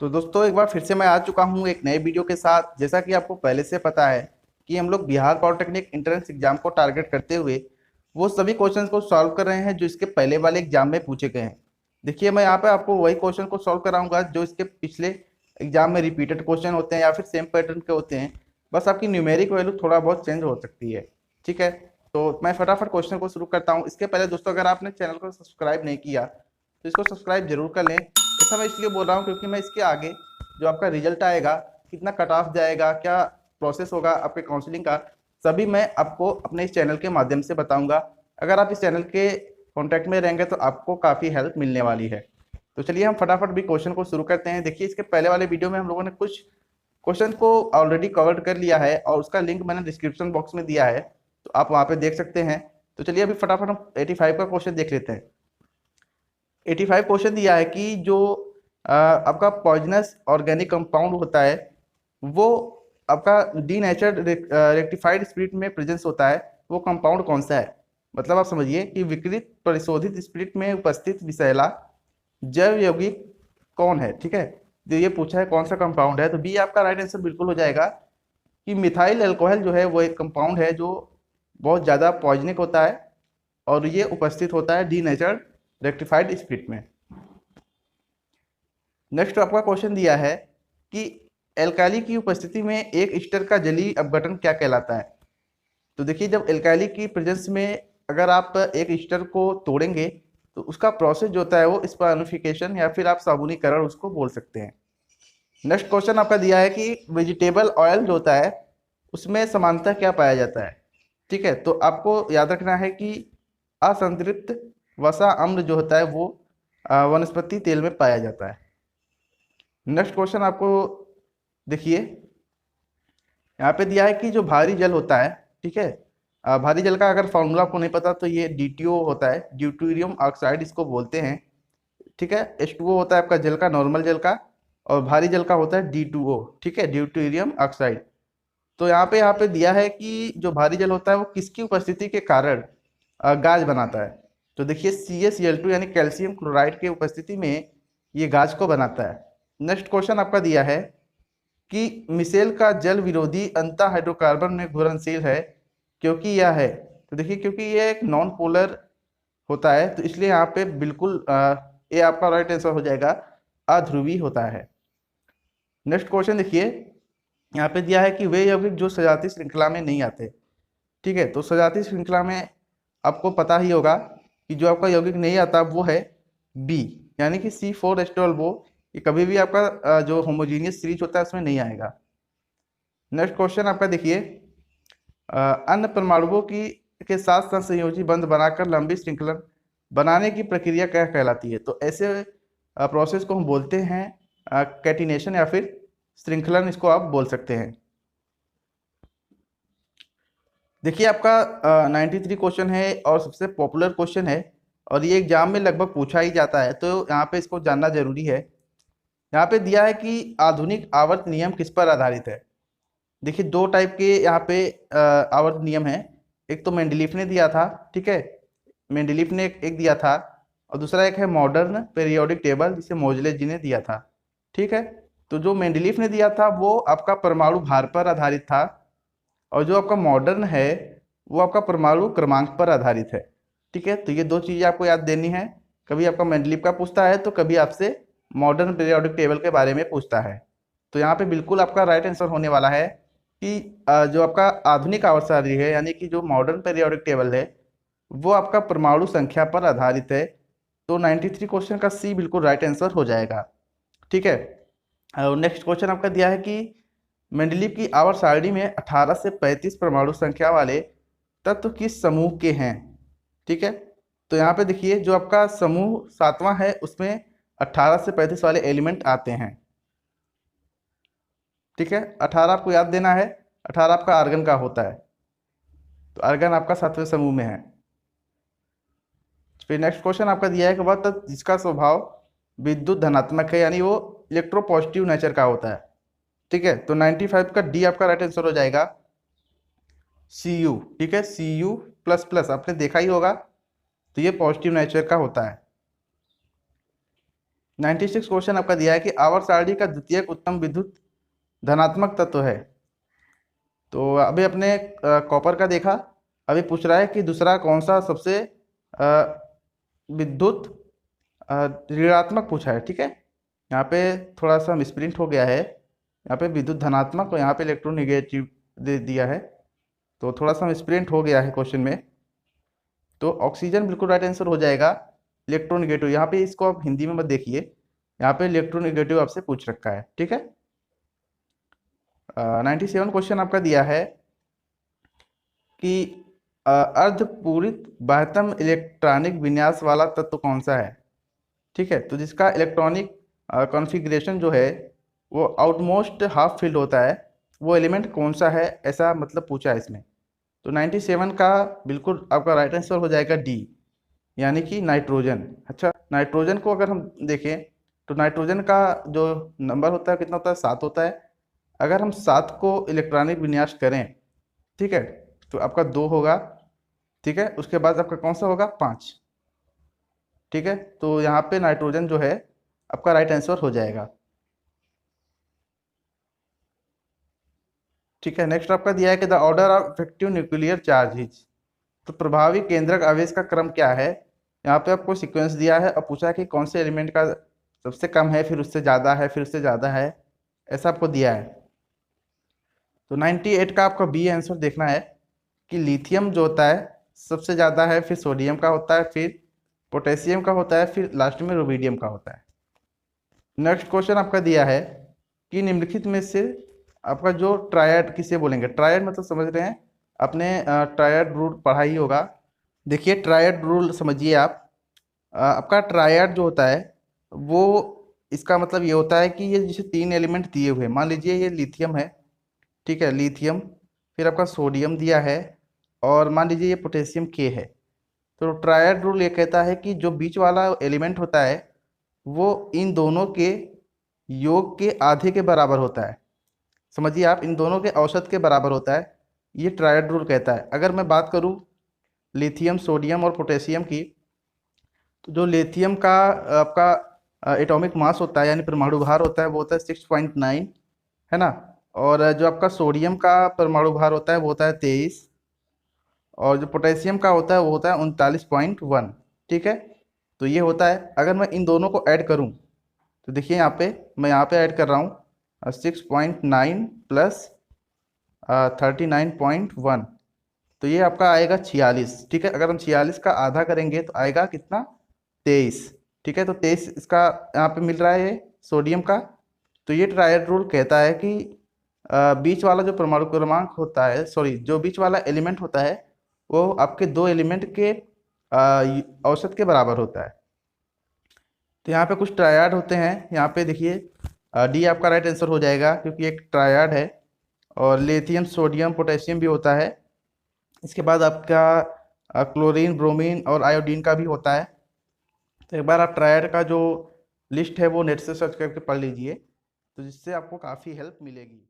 तो दोस्तों एक बार फिर से मैं आ चुका हूँ एक नए वीडियो के साथ। जैसा कि आपको पहले से पता है कि हम लोग बिहार पॉलिटेक्निक एंट्रेंस एग्जाम को टारगेट करते हुए वो सभी क्वेश्चंस को सॉल्व कर रहे हैं जो इसके पहले वाले एग्जाम में पूछे गए हैं। देखिए मैं यहाँ पे आपको वही क्वेश्चन को सॉल्व कराऊंगा जो इसके पिछले एग्जाम में रिपीटेड क्वेश्चन होते हैं या फिर सेम पैटर्न के होते हैं। बस आपकी न्यूमेरिक वैल्यू थोड़ा बहुत चेंज हो सकती है। ठीक है, तो मैं फटाफट क्वेश्चन को शुरू करता हूँ। इसके पहले दोस्तों अगर आपने चैनल को सब्सक्राइब नहीं किया तो इसको सब्सक्राइब जरूर कर लें। ऐसा मैं इसलिए बोल रहा हूँ क्योंकि मैं इसके आगे जो आपका रिजल्ट आएगा, कितना कट ऑफ जाएगा, क्या प्रोसेस होगा आपके काउंसलिंग का, सभी मैं आपको अपने इस चैनल के माध्यम से बताऊंगा। अगर आप इस चैनल के कांटेक्ट में रहेंगे तो आपको काफ़ी हेल्प मिलने वाली है। तो चलिए हम फटाफट भी क्वेश्चन को शुरू करते हैं। देखिए इसके पहले वाले वीडियो में हम लोगों ने कुछ क्वेश्चन को ऑलरेडी कवर कर लिया है और उसका लिंक मैंने डिस्क्रिप्शन बॉक्स में दिया है, तो आप वहाँ पे देख सकते हैं। तो चलिए अभी फटाफट हम 85 का क्वेश्चन देख लेते हैं। 85 क्वेश्चन दिया है कि जो आपका पॉइजनस ऑर्गेनिक कंपाउंड होता है वो आपका डीनेचर्ड रेक्टिफाइड स्पिरिट में प्रेजेंस होता है, वो कंपाउंड कौन सा है। मतलब आप समझिए कि विकृत परिशोधित स्पिरिट में उपस्थित विषैला जैव यौगिक कौन है। ठीक है, तो ये पूछा है कौन सा कंपाउंड है, तो बी आपका राइट आंसर बिल्कुल हो जाएगा कि मिथाइल अल्कोहल जो है वो एक कंपाउंड है जो बहुत ज़्यादा पॉइजनिक होता है और ये उपस्थित होता है डीनेचर्ड रेक्टिफाइड स्पिरिट में। नेक्स्ट आपका क्वेश्चन दिया है कि एल्काली की उपस्थिति में एक ईस्टर का जलीय अपघटन क्या कहलाता है। तो देखिए जब एल्काली की प्रेजेंस में अगर आप एक ईस्टर को तोड़ेंगे तो उसका प्रोसेस जो होता है वो स्पानिफिकेशन या फिर आप साबुनीकरण उसको बोल सकते हैं। नेक्स्ट क्वेश्चन आपका दिया है कि वेजिटेबल ऑयल जो होता है उसमें समानता क्या पाया जाता है। ठीक है, तो आपको याद रखना है कि असंतृप्त वसा अम्ल जो होता है वो वनस्पति तेल में पाया जाता है। नेक्स्ट क्वेश्चन आपको देखिए यहाँ पे दिया है कि जो भारी जल होता है, ठीक है, भारी जल का अगर फॉर्मूला आपको नहीं पता तो ये DTO होता है, ड्यूटेरियम ऑक्साइड इसको बोलते हैं। ठीक है, H2O होता है आपका जल का, नॉर्मल जल का, और भारी जल का होता है D2O। ठीक है, ड्यूटेरियम ऑक्साइड। तो यहाँ पे दिया है कि जो भारी जल होता है वो किसकी उपस्थिति के कारण गाज बनाता है। तो देखिए CaCl2 यानी कैल्शियम क्लोराइड के उपस्थिति में ये गाज को बनाता है। नेक्स्ट क्वेश्चन आपका दिया है कि मिसेल का जल विरोधी अंतः हाइड्रोकार्बन में घुलनशील है क्योंकि यह है। तो देखिए क्योंकि ये एक नॉन पोलर होता है तो इसलिए यहाँ पे बिल्कुल ये आपका राइट आंसर हो जाएगा, अध्रुवी होता है। नेक्स्ट क्वेश्चन देखिए यहाँ पे दिया है कि वे यौगिक जो सजाती श्रृंखला में नहीं आते। ठीक है, तो सजाती श्रृंखला में आपको पता ही होगा कि जो आपका यौगिक नहीं आता वो है बी, यानी कि C4 एस्टोल। वो ये कभी भी आपका जो होमोजीनियस सीरीज होता है उसमें नहीं आएगा। नेक्स्ट क्वेश्चन आपका देखिए अन्य परमाणुओं की के साथ साथ संयोजी बंध बनाकर लंबी श्रृंखला बनाने की प्रक्रिया क्या कहलाती है। तो ऐसे प्रोसेस को हम बोलते हैं कैटिनेशन या फिर श्रृंखलन, इसको आप बोल सकते हैं। देखिए आपका 93 क्वेश्चन है और सबसे पॉपुलर क्वेश्चन है और ये एग्जाम में लगभग पूछा ही जाता है, तो यहाँ पे इसको जानना जरूरी है। यहाँ पे दिया है कि आधुनिक आवर्त नियम किस पर आधारित है। देखिए दो टाइप के यहाँ पे आवर्त नियम है। एक तो मेंडलीफ ने दिया था, ठीक है, मेंडलीफ ने एक दिया था, और दूसरा एक है मॉडर्न पीरियोडिक टेबल जिसे मोजले जी ने दिया था। ठीक है, तो जो मेंडलीफ ने दिया था वो आपका परमाणु भार पर आधारित था और जो आपका मॉडर्न है वो आपका परमाणु क्रमांक पर आधारित है। ठीक है, तो ये दो चीज़ें आपको याद देनी है। कभी आपका मेंडलीफ का पूछता है तो कभी आपसे मॉडर्न पीरियोडिक टेबल के बारे में पूछता है। तो यहाँ पे बिल्कुल आपका राइट आंसर होने वाला है कि जो आपका आधुनिक आवर्त सारणी है यानी कि जो मॉडर्न पीरियोडिक टेबल है वो आपका परमाणु संख्या पर आधारित है। तो 93 क्वेश्चन का सी बिल्कुल राइट आंसर हो जाएगा। ठीक है, और नेक्स्ट क्वेश्चन आपका दिया है कि मेंडलीव की आवर्त सारणी में 18 से 35 परमाणु संख्या वाले तत्व किस समूह के हैं। ठीक है, तो यहाँ पे देखिए जो आपका समूह सातवां है उसमें 18 से 35 वाले एलिमेंट आते हैं। ठीक है, 18 आपको याद देना है, 18 आपका आर्गन का होता है, तो आर्गन आपका सातवें समूह में है। फिर नेक्स्ट क्वेश्चन आपका दिया है कि वह तत्व जिसका स्वभाव विद्युत धनात्मक है यानी वो इलेक्ट्रोपॉजिटिव नेचर का होता है। ठीक है, तो 95 का डी आपका राइट आंसर हो जाएगा, Cu। ठीक है, Cu++ आपने देखा ही होगा, तो ये पॉजिटिव नेचर का होता है। 96 क्वेश्चन आपका दिया है कि आवर्त सारणी का द्वितीयक उत्तम विद्युत धनात्मक तत्व है। तो अभी अपने कॉपर का देखा, अभी पूछ रहा है कि दूसरा कौन सा सबसे विद्युत ऋणात्मक पूछा है। ठीक है, यहाँ पे थोड़ा सा मिसप्रिंट हो गया है, यहाँ पे विद्युत धनात्मक और यहाँ पे इलेक्ट्रोनिगेटिव दे दिया है, तो थोड़ा सा मिसप्रिंट हो गया है क्वेश्चन में। तो ऑक्सीजन बिल्कुल राइट आंसर हो जाएगा। इलेक्ट्रोनिगेटिव, यहाँ पे इसको आप हिंदी में मत देखिए, यहाँ पे इलेक्ट्रोनिगेटिव आपसे पूछ रखा है। ठीक है, 97 क्वेश्चन आपका दिया है कि अर्धपूरित बाह्यतम इलेक्ट्रॉनिक विन्यास वाला तत्व कौन सा है। ठीक है, तो जिसका इलेक्ट्रॉनिक कॉन्फ़िगरेशन जो है वो आउटमोस्ट हाफ फील्ड होता है, वो एलिमेंट कौन सा है, ऐसा मतलब पूछा है इसमें। तो 97 का बिल्कुल आपका राइट आंसर हो जाएगा डी, यानी कि नाइट्रोजन। अच्छा, नाइट्रोजन को अगर हम देखें तो नाइट्रोजन का जो नंबर होता है कितना होता है, 7 होता है। अगर हम 7 को इलेक्ट्रॉनिक विन्यास करें, ठीक है, तो आपका 2 होगा। ठीक है, उसके बाद आपका कौन सा होगा, 5। ठीक है, तो यहाँ पे नाइट्रोजन जो है आपका राइट आंसर हो जाएगा। ठीक है, नेक्स्ट आपका दिया है कि the order of effective nuclear charges, तो प्रभावी केंद्रक आवेश का क्रम क्या है। यहाँ पे आपको सीक्वेंस दिया है और पूछा है कि कौन से एलिमेंट का सबसे कम है, फिर उससे ज़्यादा है, फिर उससे ज़्यादा है, ऐसा आपको दिया है। तो 98 का आपका बी आंसर देखना है कि लिथियम जो होता है सबसे ज़्यादा है, फिर सोडियम का होता है, फिर पोटेशियम का होता है, फिर लास्ट में रुबिडियम का होता है। नेक्स्ट क्वेश्चन आपका दिया है कि निम्नलिखित में से आपका जो ट्रायड किसे बोलेंगे। ट्रायड मतलब समझ रहे हैं, अपने ट्रायड रूल पढ़ा ही होगा। देखिए ट्रायड रूल समझिए आप। आपका ट्रायड जो होता है वो, इसका मतलब ये होता है कि ये जैसे 3 एलिमेंट दिए हुए, मान लीजिए ये लिथियम है, ठीक है, लिथियम, फिर आपका सोडियम दिया है, और मान लीजिए ये पोटेशियम के है। तो ट्रायड रूल ये कहता है कि जो बीच वाला एलिमेंट होता है वो इन दोनों के योग के आधे के बराबर होता है। समझिए आप, इन दोनों के औसत के बराबर होता है, ये ट्रायड रूल कहता है। अगर मैं बात करूं लिथियम, सोडियम और पोटेशियम की, तो जो लिथियम का आपका एटॉमिक मास होता है यानी परमाणु भार होता है वो होता है 6.9, है ना। और जो आपका सोडियम का परमाणु भार होता है वो होता है 23, और जो पोटेशियम का होता है वो होता है 39.1। ठीक है, तो ये होता है। अगर मैं इन दोनों को ऐड करूं तो देखिए यहाँ पे मैं यहाँ पे ऐड कर रहा हूँ 6.9 प्लस 39.1, तो ये आपका आएगा 46। ठीक है, अगर हम 46 का आधा करेंगे तो आएगा कितना, 23। ठीक है, तो 23 इसका यहाँ पे मिल रहा है सोडियम का। तो ये ट्रायड रूल कहता है कि बीच वाला जो परमाणु क्रमांक होता है, सॉरी, जो बीच वाला एलिमेंट होता है वो आपके 2 एलिमेंट के औसत के बराबर होता है। तो यहाँ पे कुछ ट्रायड होते हैं, यहाँ पे देखिए डी आपका राइट आंसर हो जाएगा क्योंकि एक ट्रायड है, और लिथियम, सोडियम, पोटेशियम भी होता है। इसके बाद आपका क्लोरीन, ब्रोमीन और आयोडीन का भी होता है। तो एक बार आप ट्रायड का जो लिस्ट है वो नेट से सर्च करके पढ़ लीजिए, तो जिससे आपको काफ़ी हेल्प मिलेगी।